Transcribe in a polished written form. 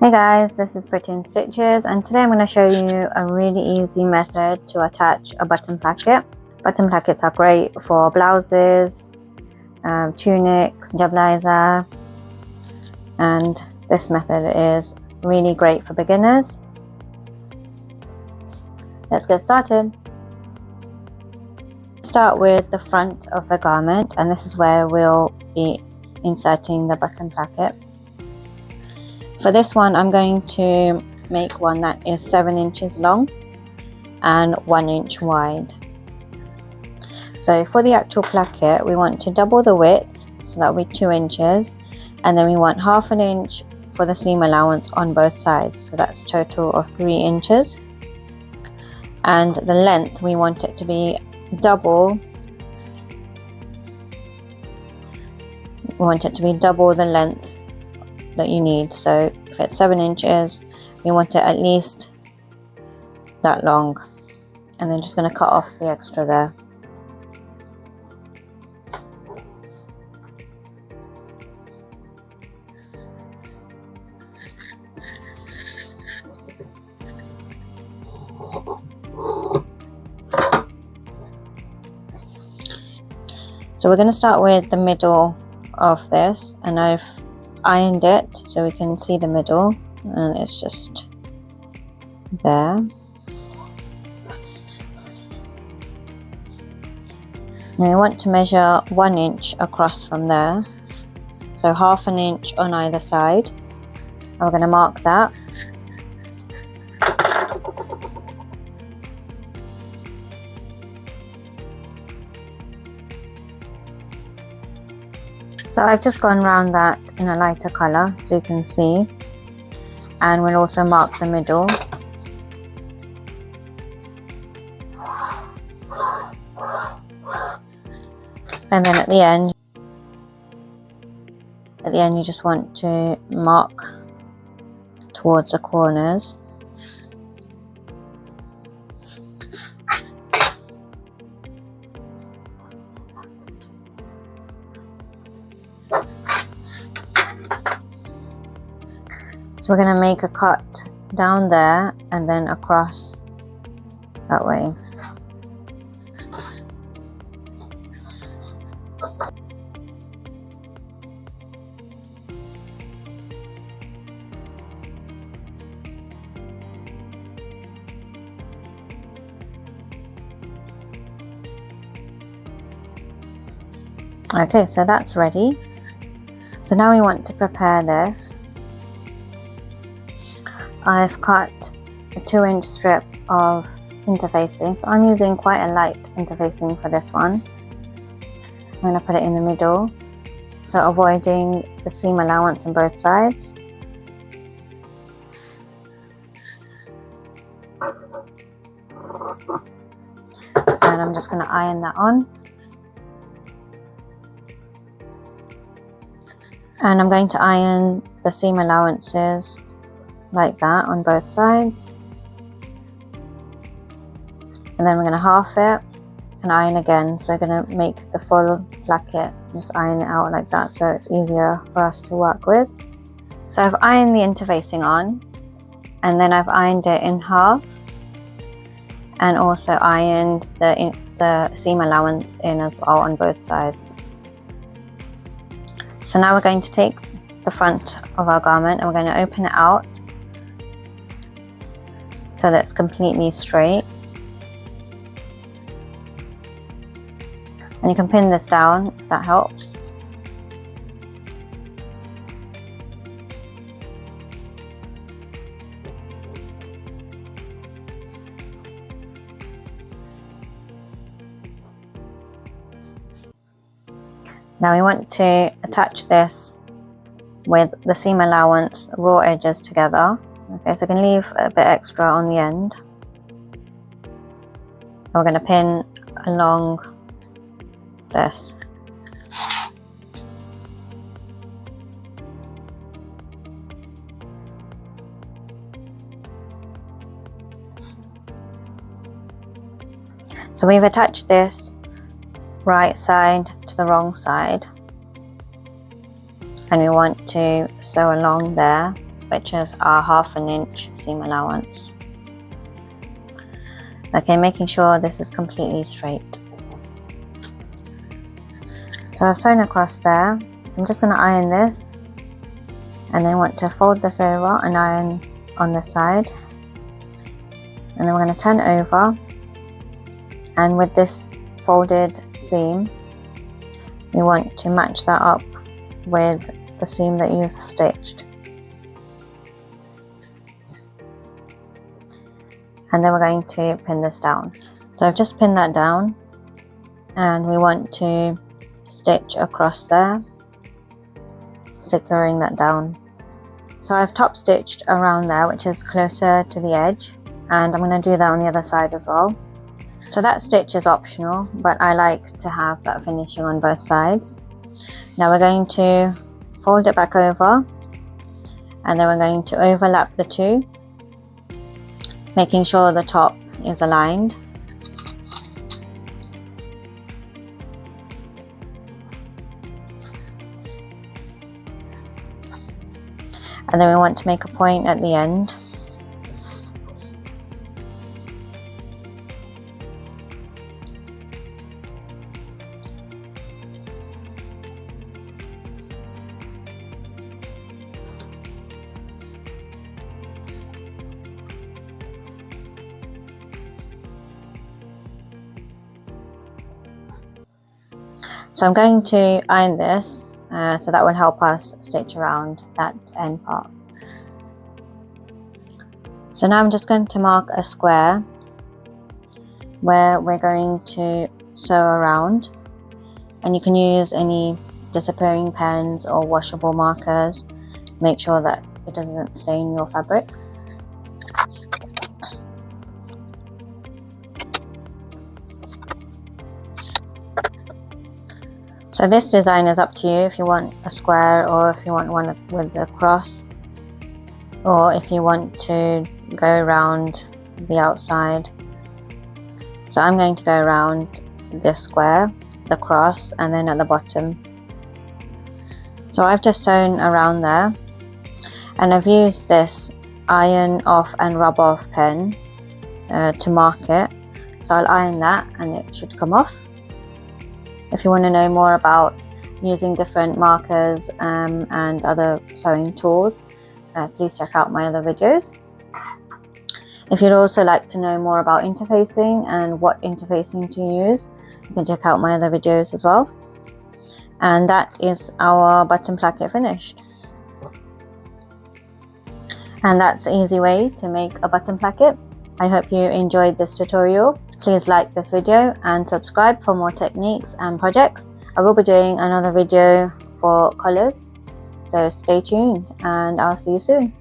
Hey guys, this is Patti in Stitches, and today I'm going to show you a really easy method to attach a button placket. Button plackets are great for blouses, tunics, Jabla, Izaar, and this method is really great for beginners. Let's get started. Start with the front of the garment, and this is where we'll be inserting the button placket. For this one, I'm going to make one that is 7 inches long and 1 inch wide. So for the actual placket, we want to double the width, so that will be 2 inches, and then we want ½ an inch for the seam allowance on both sides, so that's a total of 3 inches. And the length, we want it to be double. We want it to be double the length that you need. So if it's 7 inches, we want it at least that long, and then just going to cut off the extra there. So we're going to start with the middle of this, and I've ironed it so we can see the middle, and it's just there. Now we want to measure 1 inch across from there, so ½ an inch on either side, and we're going to mark that. So I've just gone around that in a lighter colour so you can see, and we'll also mark the middle. And then at the end you just want to mark towards the corners. So we're going to make a cut down there and then across that way. Okay, so that's ready. So now we want to prepare this. I've cut a 2-inch strip of interfacing, so I'm using quite a light interfacing for this one. I'm going to put it in the middle, so avoiding the seam allowance on both sides. And I'm just going to iron that on. And I'm going to iron the seam allowances like that on both sides, and then we're going to half it and iron again. So we're going to make the full placket, just iron it out like that so it's easier for us to work with. So I've ironed the interfacing on, and then I've ironed it in half, and also ironed the seam allowance in as well on both sides. So now we're going to take the front of our garment and we're going to open it out so that it's completely straight. And you can pin this down if that helps. Now we want to attach this with the seam allowance raw edges together. Okay, so I can leave a bit extra on the end. We're going to pin along this. So we've attached this right side to the wrong side, and we want to sew along there which is our 1/2 inch seam allowance. Okay, making sure this is completely straight. So I've sewn across there. I'm just going to iron this, and then want to fold this over and iron on the side, and then we're going to turn it over, and with this folded seam you want to match that up with the seam that you've stitched, and then we're going to pin this down. So I've just pinned that down, and we want to stitch across there, securing that down. So I've top stitched around there, which is closer to the edge, and I'm going to do that on the other side as well. So that stitch is optional, but I like to have that finishing on both sides. Now we're going to fold it back over, and then we're going to overlap the two, making sure the top is aligned. And then we want to make a point at the end. So I'm going to iron this, so that will help us stitch around that end part. So now I'm just going to mark a square where we're going to sew around, and you can use any disappearing pens or washable markers. Make sure that it doesn't stain your fabric. So this design is up to you, if you want a square or if you want one with a cross, or if you want to go around the outside. So I'm going to go around this square, the cross, and then at the bottom. So I've just sewn around there, and I've used this iron off and rub off pen to mark it. So I'll iron that and it should come off. If you want to know more about using different markers and other sewing tools, please check out my other videos. If you'd also like to know more about interfacing and what interfacing to use, you can check out my other videos as well. And that is our button placket finished. And that's the easy way to make a button placket. I hope you enjoyed this tutorial. Please like this video and subscribe for more techniques and projects. I will be doing another video for colours, so stay tuned and I'll see you soon.